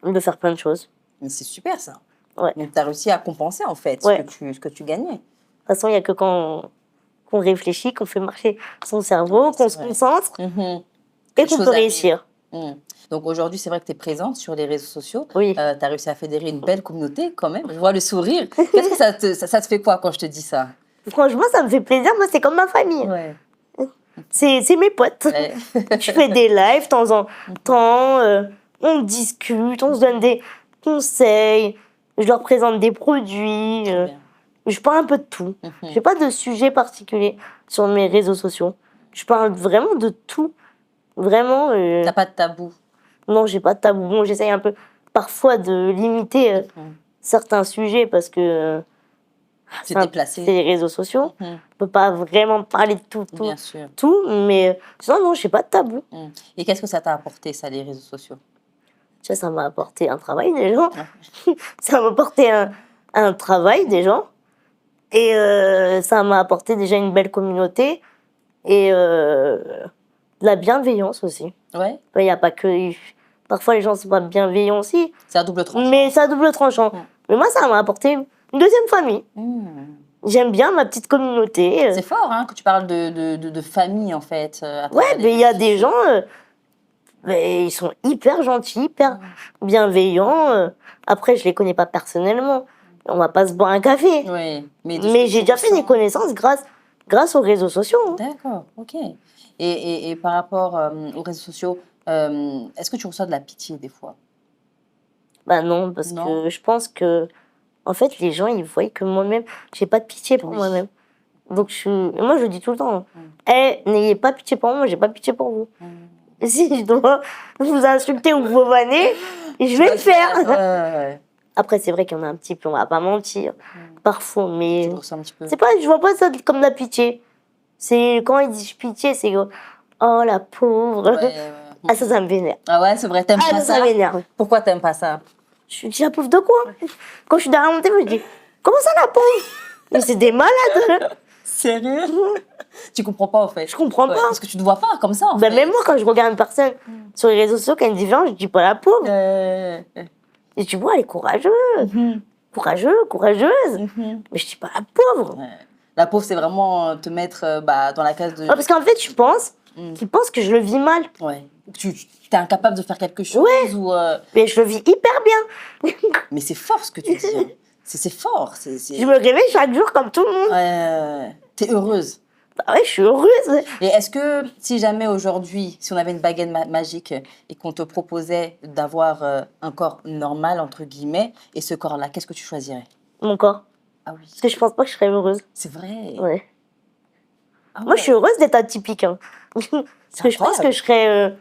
Speaker 1: de faire plein de choses.
Speaker 2: Mais c'est super, ça.
Speaker 1: Ouais.
Speaker 2: Donc, tu as réussi à compenser, en fait, ce que tu gagnais.
Speaker 1: De toute façon, il n'y a que quand qu'on réfléchit, qu'on fait marcher son cerveau, qu'on se concentre et qu'on peut réussir.
Speaker 2: Donc aujourd'hui, c'est vrai que tu es présente sur les réseaux sociaux.
Speaker 1: Oui.
Speaker 2: Tu as réussi à fédérer une belle communauté quand même. Je vois le sourire. Qu'est-ce que ça te fait quoi quand je te dis ça?
Speaker 1: Franchement, ça me fait plaisir. Moi, c'est comme ma famille.
Speaker 2: Ouais.
Speaker 1: C'est mes potes. Ouais. Je fais des lives de temps en temps. On discute, on se donne des conseils. Je leur présente des produits. Je parle un peu de tout. Je n'ai pas de sujet particulier sur mes réseaux sociaux. Je parle vraiment de tout. Vraiment.
Speaker 2: Tu n'as pas de tabou?
Speaker 1: Non, j'ai pas de tabou. Bon, j'essaye un peu parfois de limiter certains sujets parce que
Speaker 2: c'est déplacé.
Speaker 1: C'est les réseaux sociaux. On ne peut pas vraiment parler de tout.
Speaker 2: Bien sûr.
Speaker 1: Tout, mais non, j'ai pas de tabou.
Speaker 2: Et qu'est-ce que ça t'a apporté, ça, les réseaux sociaux?
Speaker 1: Ça m'a apporté un travail déjà. Ça m'a apporté un travail déjà. Et ça m'a apporté déjà une belle communauté et de la bienveillance aussi.
Speaker 2: Ouais.
Speaker 1: Il n'y a pas que... Parfois, les gens ne sont pas bienveillants aussi.
Speaker 2: C'est à double tranchant.
Speaker 1: Mais c'est à double tranchant. Mais moi, ça m'a apporté une deuxième famille. J'aime bien ma petite communauté.
Speaker 2: C'est fort hein, que tu parles de famille, en fait.
Speaker 1: Ouais, mais il y a des gens... ils sont hyper gentils, hyper bienveillants. Après, je les connais pas personnellement. On va pas se boire un café.
Speaker 2: Oui,
Speaker 1: mais j'ai déjà fait des connaissances grâce aux réseaux sociaux.
Speaker 2: D'accord, ok. Et par rapport aux réseaux sociaux, est-ce que tu reçois de la pitié des fois?
Speaker 1: Bah non, parce que je pense que, en fait, les gens, ils voient que moi-même, j'ai pas de pitié pour moi-même. Donc, moi, je le dis tout le temps. N'ayez pas pitié pour moi, j'ai pas pitié pour vous. Si je dois vous insulter ou vous vanner, je vais le faire. Après, c'est vrai qu'il y en a un petit peu, on va pas mentir, parfois, mais c'est pas, je vois pas ça comme de la pitié. C'est quand ils disent pitié, c'est oh la pauvre. Ah, ça me vénère.
Speaker 2: Ah ouais, c'est vrai, t'aimes pas ça?
Speaker 1: Ça m'énerve.
Speaker 2: Pourquoi t'aimes pas ça?
Speaker 1: Je dis la pauvre de quoi? Quand je suis derrière mon téléphone, je dis comment ça la pauvre? Mais c'est des malades.
Speaker 2: Sérieux? Tu comprends pas en fait?
Speaker 1: Je comprends pas.
Speaker 2: Parce que tu te vois pas comme ça en fait.
Speaker 1: Même moi, quand je regarde une personne sur les réseaux sociaux qui a une différence, je dis pas la pauvre. Et tu vois, elle est courageuse. Courageuse. Mais je dis pas la pauvre.
Speaker 2: La pauvre, c'est vraiment te mettre dans la case de...
Speaker 1: parce qu'en fait, je pense qu'ils pensent que je le vis mal.
Speaker 2: Ouais. Tu es incapable de faire quelque chose ou...
Speaker 1: Mais je le vis hyper bien.
Speaker 2: Mais c'est fort ce que tu dis. Hein. C'est fort.
Speaker 1: Je me réveille chaque jour comme tout le monde.
Speaker 2: T'es heureuse.
Speaker 1: Bah ouais, je suis heureuse.
Speaker 2: Et est-ce que si jamais aujourd'hui, si on avait une baguette magique et qu'on te proposait d'avoir un corps normal, entre guillemets, et ce corps-là, qu'est-ce que tu choisirais?
Speaker 1: Mon corps.
Speaker 2: Ah oui.
Speaker 1: Parce que je pense pas que je serais heureuse.
Speaker 2: C'est vrai.
Speaker 1: Ouais.
Speaker 2: Ah ouais.
Speaker 1: Moi, je suis heureuse d'être atypique. Hein. Parce que je pense que je serais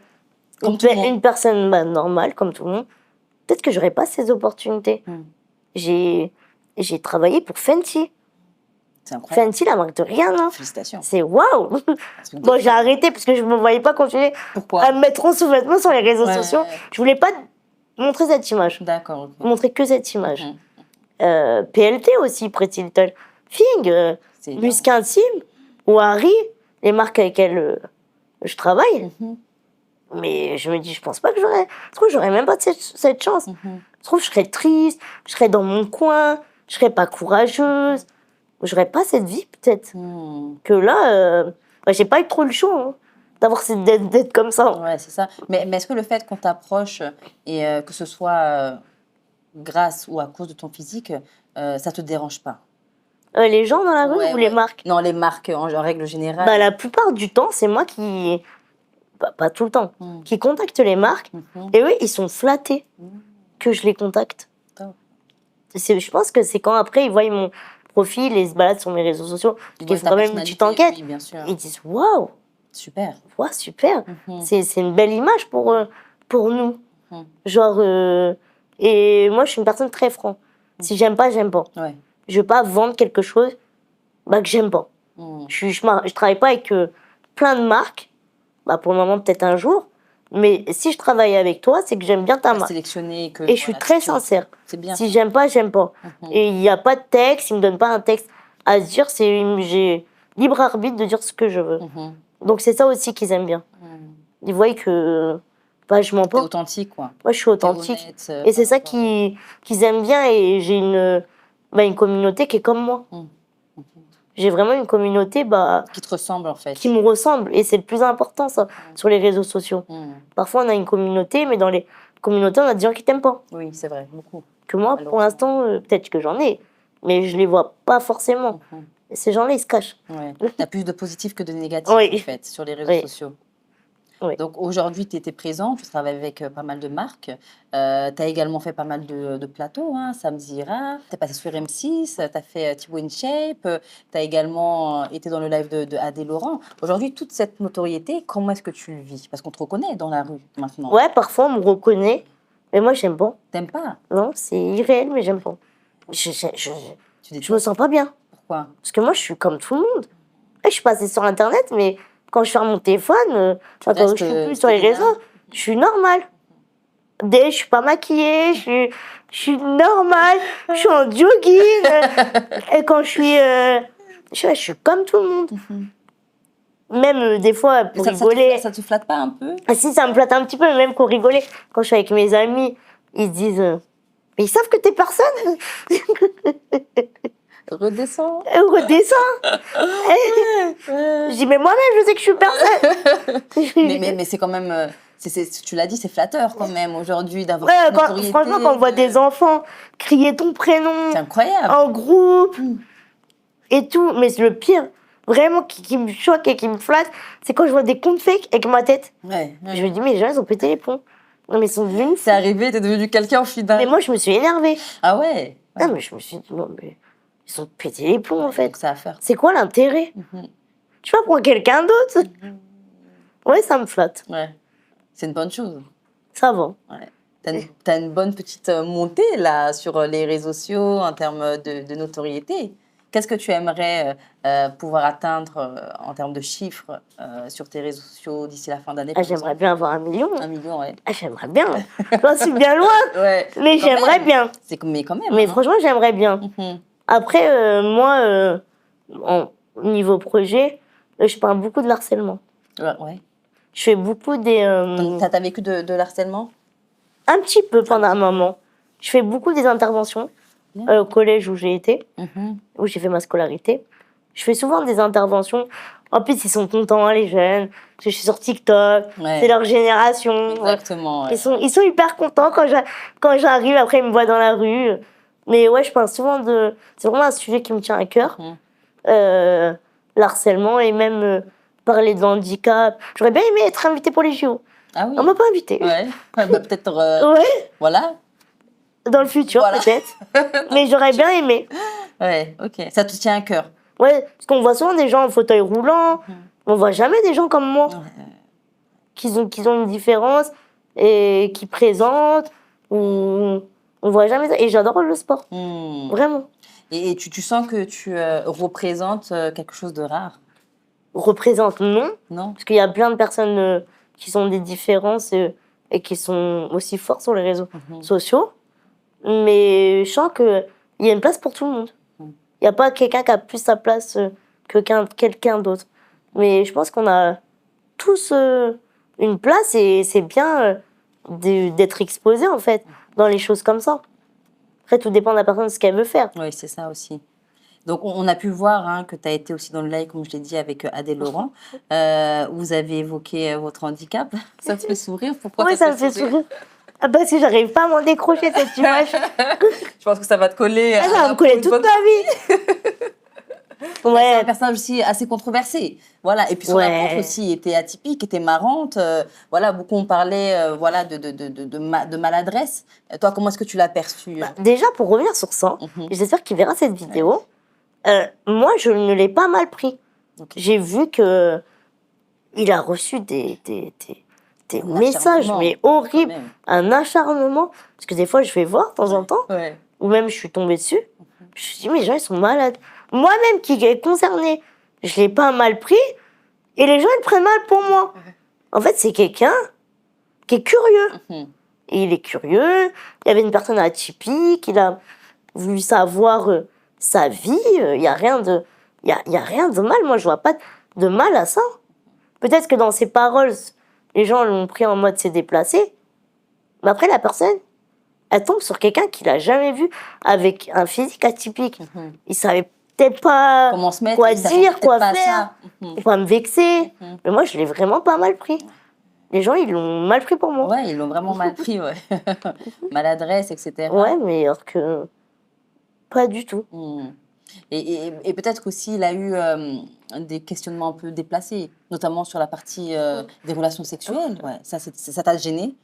Speaker 1: une personne normale, comme tout le monde. Peut-être que j'aurais pas ces opportunités. J'ai travaillé pour Fenty.
Speaker 2: C'est incroyable.
Speaker 1: Fenty, la marque de rien, hein.
Speaker 2: Félicitations.
Speaker 1: C'est waouh. Bon, j'ai arrêté parce que je me voyais pas continuer à me mettre en sous-vêtements sur les réseaux sociaux. Je voulais pas montrer cette image.
Speaker 2: D'accord. Okay.
Speaker 1: Montrer que cette image. PLT aussi, Pretty Little Thing, Musc Intime, ou Harry, les marques avec lesquelles je travaille. Mais je me dis, je pense pas que j'aurais. Je trouve que j'aurais même pas cette chance. Je trouve que je serais triste, je serais dans mon coin, je serais pas courageuse. J'aurais pas cette vie, peut-être. Que là, j'ai pas eu trop le choix hein, d'avoir d'être comme ça.
Speaker 2: Ouais, c'est ça. Mais est-ce que le fait qu'on t'approche et que ce soit grâce ou à cause de ton physique, ça te dérange pas?
Speaker 1: Les gens dans la rue ou les marques?
Speaker 2: Non, les marques en règle générale.
Speaker 1: La plupart du temps, c'est moi qui... Pas tout le temps. Qui contacte les marques. Et eux, ils sont flattés que je les contacte. Je pense que c'est quand après, ils voient mon profil et ils se baladent sur mes réseaux sociaux. Ils font quand même une petite enquête.
Speaker 2: Oui, bien sûr.
Speaker 1: Ils disent waouh!
Speaker 2: Super.
Speaker 1: Ouais, super. C'est une belle image pour nous. Genre, et moi, je suis une personne très franche. Si j'aime pas, j'aime pas.
Speaker 2: Ouais.
Speaker 1: Je veux pas vendre quelque chose que j'aime pas. Je travaille pas avec plein de marques. Pour le moment, peut-être un jour. Mais si je travaille avec toi, c'est que j'aime bien ta marque.
Speaker 2: Sélectionner que,
Speaker 1: et je suis très sincère.
Speaker 2: C'est bien.
Speaker 1: Si j'aime pas, j'aime pas. Et il n'y a pas de texte, il me donne pas un texte à se dire. J'ai libre arbitre de dire ce que je veux. Donc c'est ça aussi qu'ils aiment bien. Ils voient que je mens pas.
Speaker 2: T'es authentique, quoi.
Speaker 1: Moi, je suis authentique. Honnête, et c'est ça qu'ils aiment bien. Et j'ai une communauté qui est comme moi. J'ai vraiment une communauté
Speaker 2: qui te ressemble, en fait.
Speaker 1: Qui me ressemble. Et c'est le plus important, ça, sur les réseaux sociaux. Parfois, on a une communauté, mais dans les communautés, on a des gens qui t'aiment pas.
Speaker 2: Oui, c'est vrai, beaucoup.
Speaker 1: Que moi, pour l'instant, peut-être que j'en ai, mais je les vois pas forcément. Et ces gens-là, ils se cachent.
Speaker 2: Ouais. Tu as plus de positifs que de négatifs, en fait, sur les réseaux sociaux.
Speaker 1: Oui.
Speaker 2: Donc aujourd'hui, tu étais présent, tu travailles avec pas mal de marques. Tu as également fait pas mal de plateaux, hein, Samedi Ira. Tu es passé sur M6, tu as fait Thibaut InShape. Tu as également été dans le live de Adé Laurent. Aujourd'hui, toute cette notoriété, comment est-ce que tu le vis? Parce qu'on te reconnaît dans la rue maintenant.
Speaker 1: Ouais, parfois on me reconnaît, mais moi j'aime pas.
Speaker 2: T'aimes pas?
Speaker 1: Non, c'est irréel, mais j'aime pas. Je me sens pas bien.
Speaker 2: Pourquoi?
Speaker 1: Parce que moi je suis comme tout le monde. Je suis passée sur Internet, mais quand je ferme mon téléphone, quand je suis plus sur les réseaux, je suis normale. Je suis pas maquillée, je suis normale, je suis en jogging. Et quand je suis comme tout le monde. Même des fois, pour rigoler.
Speaker 2: Ça te flatte pas un peu?
Speaker 1: Ah si, ça me flatte un petit peu, même pour rigoler. Quand je suis avec mes amis, ils se disent mais ils savent que t'es personne.
Speaker 2: Redescends.
Speaker 1: Je dis mais moi-même je sais que je suis personne.
Speaker 2: mais c'est quand même, tu l'as dit, c'est flatteur quand même aujourd'hui d'avoir
Speaker 1: franchement, quand on voit des enfants crier ton prénom,
Speaker 2: c'est incroyable,
Speaker 1: en groupe et tout, mais c'est le pire, vraiment qui me choque et qui me flatte, c'est quand je vois des comptes fake avec ma tête. Je me dis mais les gens ils ont pété les plombs. Non, mais ils sont devenus
Speaker 2: C'est arrivé, t'es devenu quelqu'un au final.
Speaker 1: Mais moi, je me suis énervée.
Speaker 2: Ah ouais?
Speaker 1: Non, mais je me suis dit, non, mais ils ont pété les plombs, en fait.
Speaker 2: Donc ça à faire.
Speaker 1: C'est quoi l'intérêt? Tu vas prendre quelqu'un d'autre? Ouais, ça me flatte.
Speaker 2: Ouais. C'est une bonne chose.
Speaker 1: Ça va.
Speaker 2: Ouais. T'as une bonne petite montée là sur les réseaux sociaux en termes de notoriété. Qu'est-ce que tu aimerais pouvoir atteindre en termes de chiffres sur tes réseaux sociaux d'ici la fin d'année?
Speaker 1: Ah, j'aimerais bien avoir 1 million.
Speaker 2: 1 million, ouais.
Speaker 1: Ah, j'aimerais bien. J'en suis bien loin.
Speaker 2: Ouais.
Speaker 1: Mais
Speaker 2: Quand
Speaker 1: j'aimerais
Speaker 2: même.
Speaker 1: bien.
Speaker 2: Mais quand même.
Speaker 1: Mais
Speaker 2: hein.
Speaker 1: franchement, j'aimerais bien. Après, moi, au niveau projet, je parle beaucoup de l'harcèlement.
Speaker 2: Ouais.
Speaker 1: Je fais beaucoup des...
Speaker 2: Donc, t'as vécu de l'harcèlement?
Speaker 1: Un petit peu pendant un moment. Je fais beaucoup des interventions au collège où j'ai été, où j'ai fait ma scolarité. Je fais souvent des interventions. En plus, ils sont contents, les jeunes, parce que je suis sur TikTok.
Speaker 2: Ouais.
Speaker 1: C'est leur génération.
Speaker 2: Exactement. Ouais.
Speaker 1: Ils sont hyper contents quand j'arrive. Après, ils me voient dans la rue. Mais ouais, je parle souvent de... C'est vraiment un sujet qui me tient à cœur. L'harcèlement et même parler de handicap. J'aurais bien aimé être invitée pour les JO.
Speaker 2: Ah oui.
Speaker 1: On m'a pas invitée.
Speaker 2: Ouais. Bah, peut-être.
Speaker 1: Ouais,
Speaker 2: Voilà.
Speaker 1: dans le futur
Speaker 2: Voilà.
Speaker 1: peut-être. Mais j'aurais bien aimé.
Speaker 2: Ouais. Ok. Ça te tient à cœur.
Speaker 1: Ouais, parce qu'on voit souvent des gens en fauteuil roulant. On voit jamais des gens comme moi qui ont une différence et qui présentent. On voit jamais ça. Et j'adore le sport. Vraiment.
Speaker 2: Et tu sens que tu représentes quelque chose de rare?
Speaker 1: Représente, non.
Speaker 2: Non.
Speaker 1: Parce qu'il y a plein de personnes qui ont des différences et qui sont aussi fortes sur les réseaux sociaux. Mais je sens qu'il y a une place pour tout le monde. Il n'y a pas quelqu'un qui a plus sa place que quelqu'un d'autre. Mais je pense qu'on a tous une place et c'est bien d'être exposé, en fait, dans les choses comme ça. Après, tout dépend de la personne, de ce qu'elle veut faire.
Speaker 2: Oui, c'est ça aussi. Donc, on a pu voir hein, que tu as été aussi dans le live, comme je l'ai dit, avec Adèle Laurent. Où vous avez évoqué votre handicap. Ça te fait sourire? Pourquoi
Speaker 1: Oui, ça me fait sourire. Ah, parce que j'arrive pas à m'en décrocher, cette image.
Speaker 2: Je pense que ça va te coller.
Speaker 1: Ça va me coller toute ma vie.
Speaker 2: C'est
Speaker 1: Ouais.
Speaker 2: un personnage aussi assez controversé. Voilà. Et puis son approche aussi était atypique, était marrante. Voilà, beaucoup ont parlé voilà, de maladresse. Toi, comment est-ce que tu l'as perçu?
Speaker 1: Déjà, pour revenir sur ça, j'espère qu'il verra cette vidéo. Moi, je ne l'ai pas mal pris. J'ai vu que il a reçu des messages, mais horribles, un acharnement. Parce que des fois, je vais voir de temps en temps, ou même je suis tombée dessus. Je me suis dit, mais les gens, ils sont malades. Moi-même qui est concernée, je l'ai pas mal pris, et les gens, ils le prennent mal pour moi. En fait, c'est quelqu'un qui est curieux. Et il est curieux, il y avait une personne atypique, il a voulu savoir sa vie, il n'y a rien de... Il y a rien de mal, moi je vois pas de mal à ça. Peut-être que dans ses paroles, les gens l'ont pris en mode c'est déplacé, mais après la personne, elle tombe sur quelqu'un qu'il a jamais vu avec un physique atypique. Il savait peut-être pas
Speaker 2: comment se mettre,
Speaker 1: quoi dire, quoi faire,
Speaker 2: ça.
Speaker 1: quoi me vexer. Mais moi je l'ai vraiment pas mal pris. Les gens, ils l'ont mal pris pour moi.
Speaker 2: Ouais, ils l'ont vraiment mal pris, ouais. Maladresse, etc.
Speaker 1: Ouais, mais alors que pas du tout.
Speaker 2: Et peut-être qu'aussi, il a eu des questionnements un peu déplacés, notamment sur la partie des relations sexuelles. Ouais. Ça t'a gêné?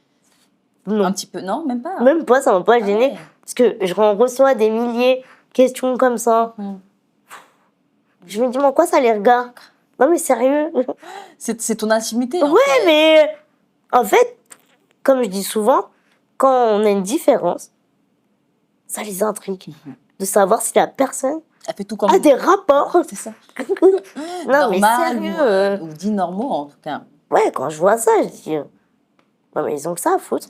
Speaker 1: Non.
Speaker 2: Un petit peu, non? Même pas?
Speaker 1: Même pas, ça m'a pas gêné.
Speaker 2: Ouais.
Speaker 1: Parce que je reçois des milliers de questions comme ça. Je me dis, mais en quoi ça les regarde? Non, mais sérieux?
Speaker 2: C'est ton intimité.
Speaker 1: Ouais, mais en fait, comme je dis souvent, quand on a une différence, ça les intrigue. De savoir si la personne
Speaker 2: Elle fait tout comme
Speaker 1: a des rapports.
Speaker 2: C'est ça.
Speaker 1: Non, mais
Speaker 2: Normal
Speaker 1: sérieux.
Speaker 2: ou dit normaux, en tout cas.
Speaker 1: Ouais, quand je vois ça, je dis, non, mais ils ont que ça à foutre.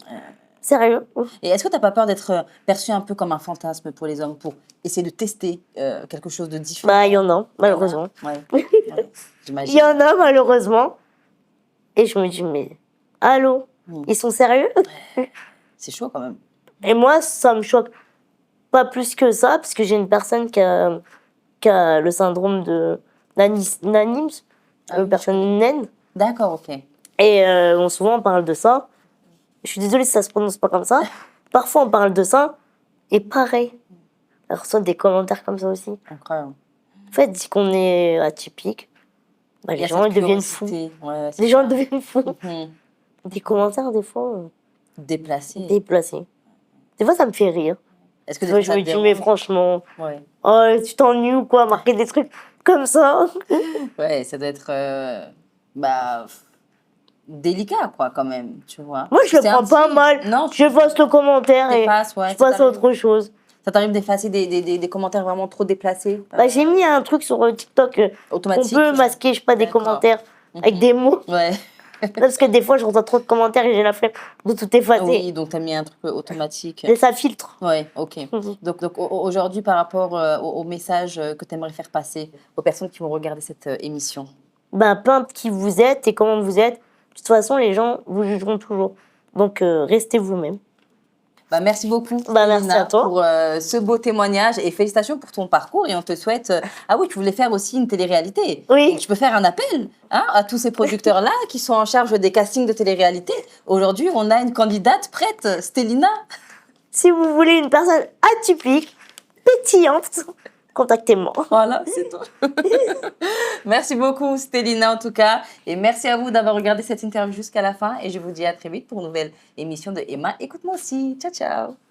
Speaker 1: Sérieux.
Speaker 2: Et est-ce que tu n'as pas peur d'être perçu un peu comme un fantasme pour les hommes, pour essayer de tester quelque chose de différent?
Speaker 1: Bah, il y en a, malheureusement.
Speaker 2: Ouais.
Speaker 1: Il y en a, malheureusement. Et je me dis, mais allô, ils sont sérieux?
Speaker 2: C'est chaud quand même.
Speaker 1: Et moi, ça me choque pas plus que ça, parce que j'ai une personne qui a le syndrome de Nanims, personne naine.
Speaker 2: D'accord, ok.
Speaker 1: Et souvent, on parle de ça. Je suis désolée si ça se prononce pas comme ça. Parfois, on parle de ça. Et pareil, on reçoit des commentaires comme ça aussi.
Speaker 2: Incroyable.
Speaker 1: En fait, dit qu'on est atypique, bah, les gens ils deviennent fous.
Speaker 2: Ouais,
Speaker 1: Les gens deviennent fous. Des commentaires, des fois.
Speaker 2: Déplacé.
Speaker 1: Déplacé. Des fois, ça me fait rire.
Speaker 2: Est-ce que
Speaker 1: Des fois, je me dis, mais franchement, oh, tu t'ennuies ou quoi, marquer des trucs comme ça?
Speaker 2: Ouais, ça doit être délicat, quoi, quand même, tu vois.
Speaker 1: Moi, je le prends pas mal.
Speaker 2: Non,
Speaker 1: je passe le commentaire et je passe à autre chose.
Speaker 2: Ça t'arrive d'effacer des commentaires vraiment trop déplacés?
Speaker 1: Bah, j'ai mis un truc sur TikTok.
Speaker 2: Automatique.
Speaker 1: On peut masquer, je sais pas, des commentaires avec des mots.
Speaker 2: Ouais.
Speaker 1: Parce que des fois, je reçois trop de commentaires et j'ai la flemme de tout effacer.
Speaker 2: Oui, donc tu as mis un truc automatique.
Speaker 1: Et ça filtre.
Speaker 2: Oui, ok. Donc aujourd'hui, par rapport au message que tu aimerais faire passer aux personnes qui vont regarder cette émission?
Speaker 1: Ben, peu importe qui vous êtes et comment vous êtes, de toute façon, les gens vous jugeront toujours. Donc, restez vous-même.
Speaker 2: Bah, merci beaucoup,
Speaker 1: merci à toi
Speaker 2: pour ce beau témoignage et félicitations pour ton parcours. Et on te souhaite... Ah oui, tu voulais faire aussi une télé-réalité.
Speaker 1: Oui.
Speaker 2: Donc, je peux faire un appel à tous ces producteurs-là qui sont en charge des castings de télé-réalité. Aujourd'hui, on a une candidate prête, Stélina.
Speaker 1: Si vous voulez une personne atypique, pétillante, contactez-moi.
Speaker 2: Voilà, c'est tout. Merci beaucoup, Stélina, en tout cas. Et merci à vous d'avoir regardé cette interview jusqu'à la fin. Et je vous dis à très vite pour une nouvelle émission de Emma. Écoute-moi aussi. Ciao, ciao.